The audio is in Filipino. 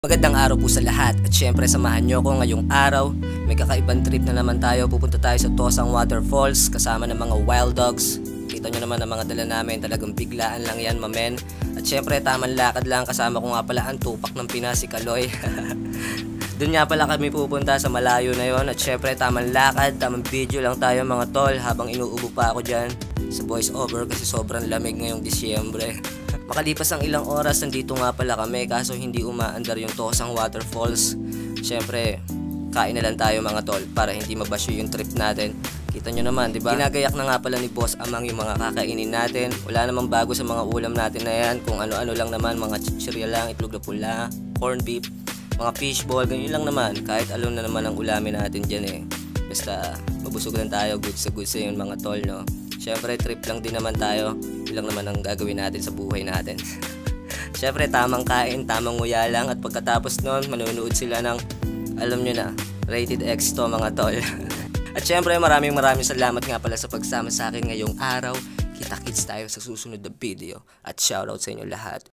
Magandang araw po sa lahat at syempre samahan nyo ako ngayong araw. May kakaibang trip na naman tayo. Pupunta tayo sa Tosang Waterfalls kasama ng mga wild dogs. Kita nyo naman ang mga dala namin, talagang biglaan lang yan mamen. At syempre tamang lakad lang, kasama ko nga pala ang tupak ng Pinas, si Kaloy. Doon nga pala kami pupunta sa malayo na yon. At syempre tamang lakad, tamang video lang tayo mga tol habang inuubo pa ako dyan sa voice over kasi sobrang lamig ngayong Disyembre. Makalipas ang ilang oras, nandito nga pala kami kaso hindi umaandar yung Tosang Waterfalls. Siyempre, kain na lang tayo mga tol para hindi mabasyo yung trip natin. Kita nyo naman, diba? Ginagayak na nga pala ni Boss Amang yung mga kakainin natin. Wala namang bago sa mga ulam natin na yan. Kung ano-ano lang naman, mga chichirya lang, itlog na pula, corned beef, mga fishball, ganyan lang naman. Kahit alam na naman ang ulamin natin dyan eh. Basta mabusog lang tayo, goods sa yung mga tol, no? Siyempre, trip lang din naman tayo. Ilang naman ang gagawin natin sa buhay natin. Siyempre, tamang kain, tamang nguya lang. At pagkatapos nun, manunood sila ng, alam nyo na, Rated X to mga tol. At siyempre, maraming salamat nga pala sa pagsama sa akin ngayong araw. Kita-kits tayo sa susunod na video. At shoutout sa inyo lahat.